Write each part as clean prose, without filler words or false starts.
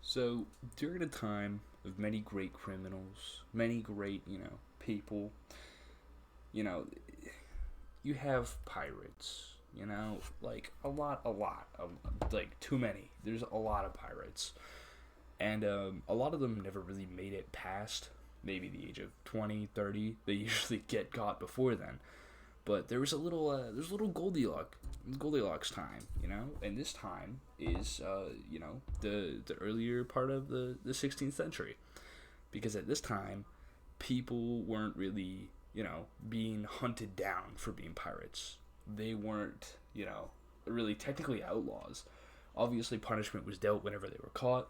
So, during a time of many great criminals, many great, people, you know, you have pirates, like like too many. There's a lot of pirates. And a lot of them never really made it past maybe the age of 20, 30. They usually get caught before then. But there's a little Goldilocks time, and this time is, the earlier part of the 16th century, because at this time, people weren't really, being hunted down for being pirates. They weren't, really technically outlaws. Obviously, punishment was dealt whenever they were caught,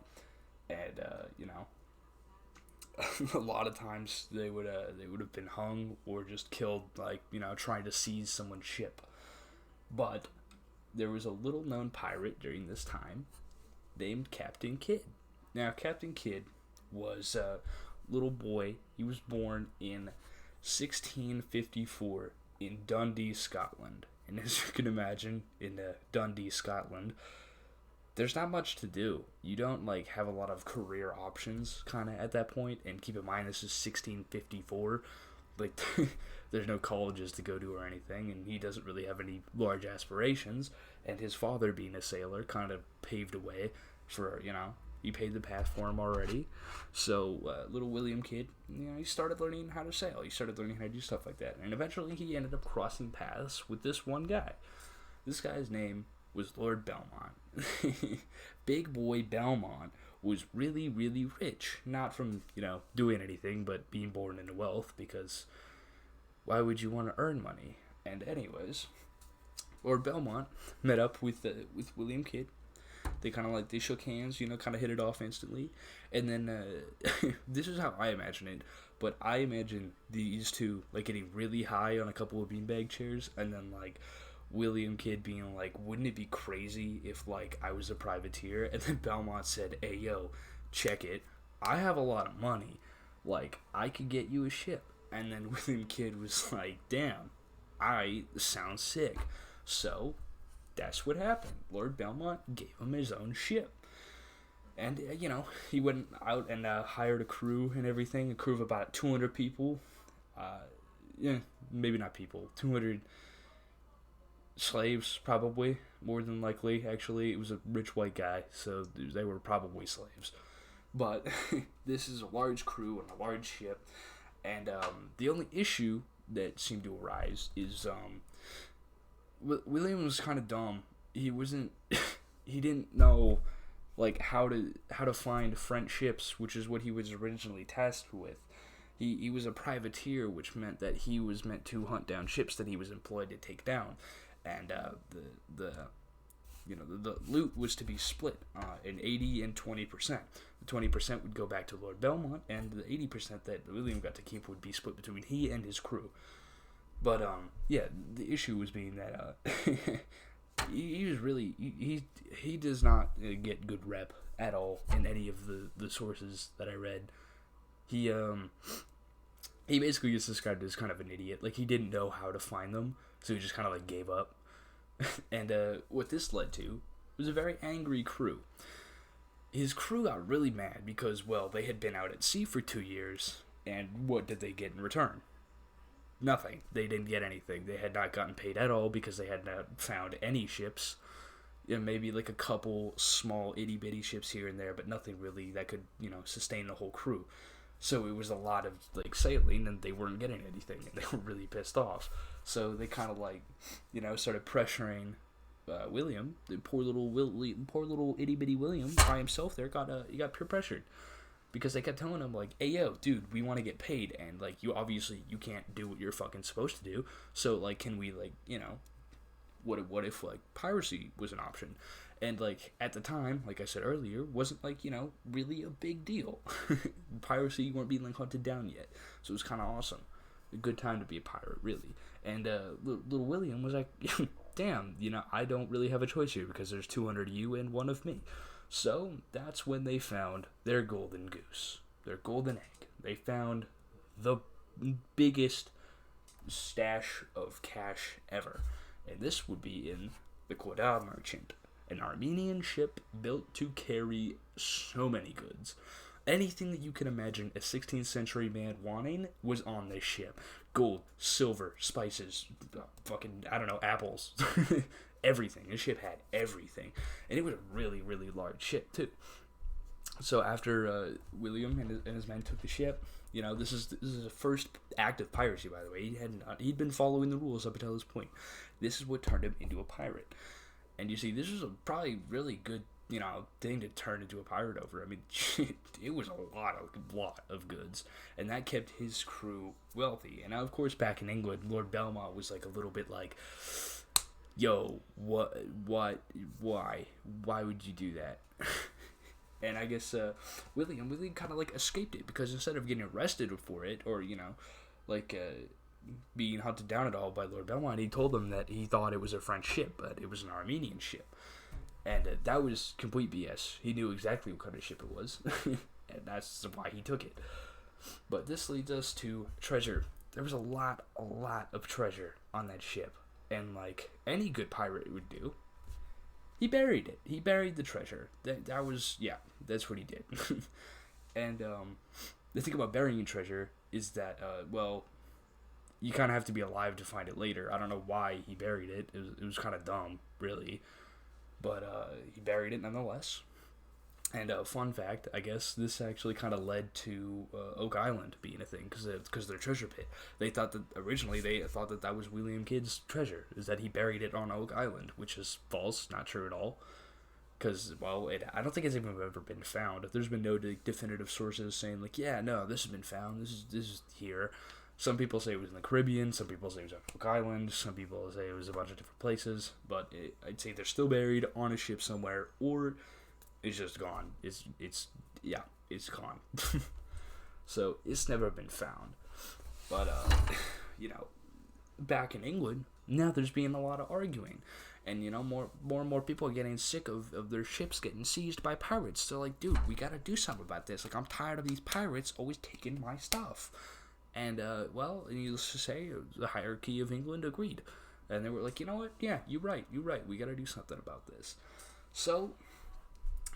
and a lot of times they would have been hung or just killed, like trying to seize someone's ship. But there was a little known pirate during this time named Captain Kidd. Now, Captain Kidd was a little boy. He was born in 1654 in Dundee, Scotland. And as you can imagine, in Dundee, Scotland, there's not much to do. You don't like have a lot of career options kind of at that point. And keep in mind, this is 1654. Like, there's no colleges to go to or anything, and he doesn't really have any large aspirations. And his father, being a sailor, kind of paved a way for, he paid the path for him already. So, little William Kidd, he started learning how to sail. He started learning how to do stuff like that. And eventually he ended up crossing paths with this one guy. This guy's name was Lord Belmont. Big boy Belmont was really, really rich. Not from, doing anything, but being born into wealth, because why would you want to earn money? And anyways, Lord Belmont met up with William Kidd. They shook hands, kind of hit it off instantly. And then, this is how I imagine it, but I imagine these two, like, getting really high on a couple of beanbag chairs, and then, like, William Kidd being like, wouldn't it be crazy if, like, I was a privateer? And then Belmont said, hey, yo, check it. I have a lot of money. Like, I could get you a ship. And then William Kidd was like, damn, I sound sick. So, that's what happened. Lord Belmont gave him his own ship. And, he went out and hired a crew and everything, a crew of about 200 people. Yeah, maybe not people, 200 slaves, probably, more than likely. Actually, it was a rich white guy, so they were probably slaves. But this is a large crew and a large ship, and the only issue that seemed to arise is William was kind of dumb. He wasn't. He didn't know, like, how to find French ships, which is what he was originally tasked with. He was a privateer, which meant that he was meant to hunt down ships that he was employed to take down, and the loot was to be split in 80 and 20%. The 20% would go back to Lord Belmont, and the 80% that William got to keep would be split between he and his crew. But yeah, the issue was being that he was really he does not get good rep at all in any of the sources that I read. He basically gets described as kind of an idiot. Like, he didn't know how to find them, so he just kind of like gave up. And what this led to was a very angry crew. His crew got really mad because, well, they had been out at sea for 2 years, and what did they get in return? Nothing. They didn't get anything. They had not gotten paid at all because they had not found any ships. Maybe like a couple small itty bitty ships here and there, but nothing really that could, sustain the whole crew. So it was a lot of like sailing, and they weren't getting anything, and they were really pissed off. So they kind of like, started pressuring William, the poor little itty bitty William by himself. He got peer pressured because they kept telling him like, "Hey yo, dude, we want to get paid, and like you can't do what you're fucking supposed to do. So like, can we like what if like piracy was an option?" And like at the time, like I said earlier, wasn't like really a big deal. Piracy weren't being like hunted down yet, so it was kind of awesome. A good time to be a pirate, really. And little William was like, "Damn, I don't really have a choice here because there's 200 of you and one of me." So that's when they found their golden goose, their golden egg. They found the biggest stash of cash ever, and this would be in the Quoddah Merchant. An Armenian ship built to carry so many goods. Anything that you can imagine a 16th century man wanting was on this ship. Gold, silver, spices, fucking, I don't know, apples. Everything. This ship had everything. And it was a really, really large ship, too. So after William and his men took the ship, this is the first act of piracy, by the way. He'd been following the rules up until this point. This is what turned him into a pirate. And you see, this was a probably really good, thing to turn into a pirate over. I mean, it was a lot of goods, and that kept his crew wealthy. And now, of course, back in England, Lord Belmont was like a little bit like, yo, what, why would you do that? And I guess William kind of like escaped it, because instead of getting arrested for it, or being hunted down at all by Lord Belmont, he told them that he thought it was a French ship, but it was an Armenian ship, and that was complete BS. He knew exactly what kind of ship it was, and that's why he took it. But this leads us to treasure. There was a lot of treasure on that ship, and like any good pirate would do, he buried it. He buried the treasure. That was, that's what he did. And the thing about burying treasure is that, you kind of have to be alive to find it later. I don't know why he buried it. It was kind of dumb, really. But he buried it nonetheless. And fun fact, I guess this actually kind of led to Oak Island being a thing, because of their treasure pit. Originally they thought that was William Kidd's treasure, is that he buried it on Oak Island, which is false, not true at all. Because, I don't think it's even ever been found. There's been no definitive sources saying, like, yeah, no, this has been found, this is here. Some people say it was in the Caribbean, some people say it was on Oak Island, some people say it was a bunch of different places, but I'd say they're still buried on a ship somewhere, or it's just gone. It's gone. So it's never been found. But back in England, now there's been a lot of arguing, and more and more people are getting sick of their ships getting seized by pirates. They're like, dude, we gotta do something about this. Like, I'm tired of these pirates always taking my stuff. And needless to say, the hierarchy of England agreed, and they were like, you know what? Yeah, you're right. We gotta do something about this. So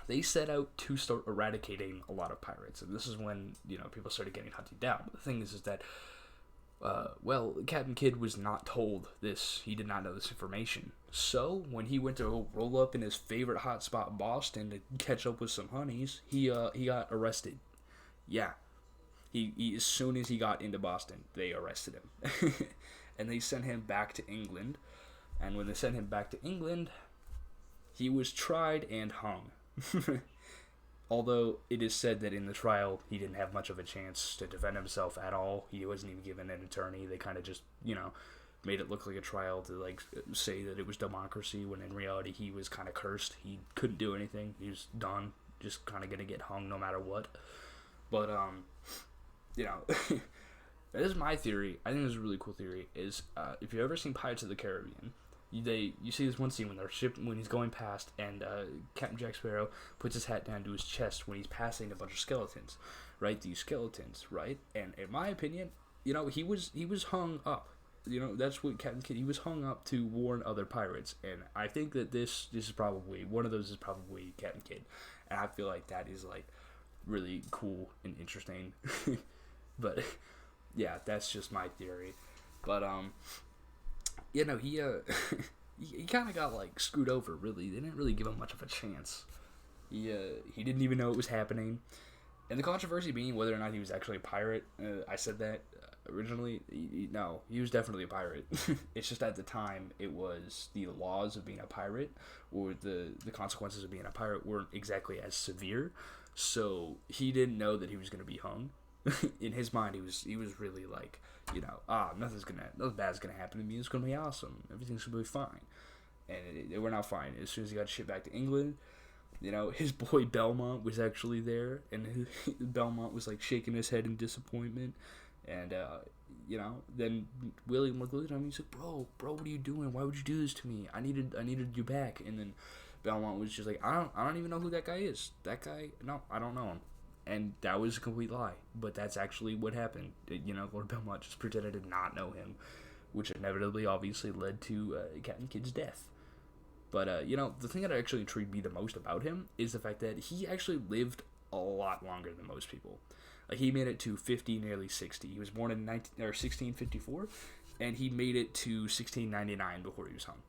they set out to start eradicating a lot of pirates, and this is when people started getting hunted down. But the thing is that Captain Kidd was not told this. He did not know this information. So when he went to roll up in his favorite hotspot, Boston, to catch up with some honeys, he got arrested. Yeah, he as soon as he got into Boston, they arrested him, and they sent him back to England. And when they sent him back to England, he was tried and hung. Although it is said that in the trial he didn't have much of a chance to defend himself at all. He wasn't even given an attorney. They kind of just made it look like a trial to like say that it was democracy, when in reality he was kind of cursed. He couldn't do anything. He was done, just kind of gonna get hung no matter what. But that is my theory. I think this is a really cool theory. Is if you've ever seen Pirates of the Caribbean, you see this one scene when he's going past, and Captain Jack Sparrow puts his hat down to his chest when he's passing a bunch of skeletons, right? These skeletons, right? And in my opinion, he was hung up. That's what Captain Kidd, he was hung up to warn other pirates, and I think that this is probably one of those, is probably Captain Kidd, and I feel like that is like really cool and interesting. But yeah, that's just my theory. But he he kind of got like screwed over. Really, they didn't really give him much of a chance. He didn't even know it was happening, and the controversy being whether or not he was actually a pirate. I said that originally. No, he was definitely a pirate. It's just at the time it was the laws of being a pirate, or the consequences of being a pirate weren't exactly as severe. So he didn't know that he was going to be hung. In his mind, he was really like, nothing bad's gonna happen to me. It's gonna be awesome. Everything's gonna be fine. And we're not fine. As soon as he got shipped back to England, his boy Belmont was actually there, and Belmont was like shaking his head in disappointment. And then William looked at him. He's like, bro, what are you doing? Why would you do this to me? I needed you back. And then Belmont was just like, I don't even know who that guy is. That guy, no, I don't know him. And that was a complete lie. But that's actually what happened. Lord Belmont just pretended to not know him, which inevitably, obviously, led to Captain Kidd's death. But the thing that actually intrigued me the most about him is the fact that he actually lived a lot longer than most people. Like, he made it to 50, nearly 60. He was born in 1654, and he made it to 1699 before he was hung,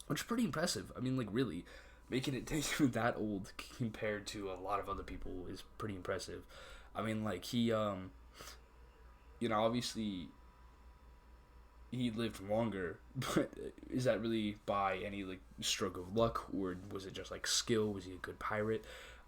which is pretty impressive. I mean, like, really, making it take him that old compared to a lot of other people is pretty impressive. I mean, like, he, obviously, he lived longer, but is that really by any, like, stroke of luck, or was it just, like, skill? Was he a good pirate?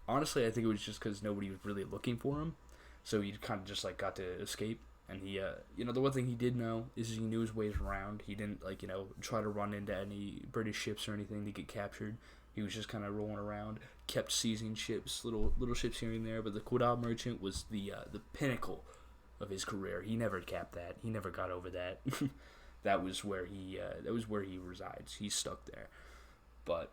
Honestly, I think it was just because nobody was really looking for him, so he kind of just, like, got to escape. And he, the one thing he did know is he knew his ways around. He didn't, like, try to run into any British ships or anything to get captured. He was just kind of rolling around, kept seizing ships, little ships here and there. But the Quedagh Merchant was the pinnacle of his career. He never capped that. He never got over that. That was where he resides. He's stuck there. But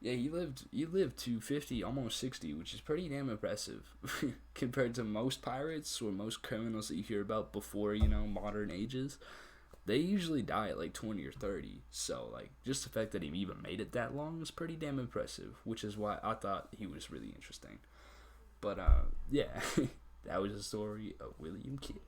yeah, he lived to 50, almost 60, which is pretty damn impressive compared to most pirates or most criminals that you hear about before, modern ages. They usually die at like 20 or 30. So, like, just the fact that he even made it that long is pretty damn impressive, which is why I thought he was really interesting. But yeah, that was the story of William Kidd.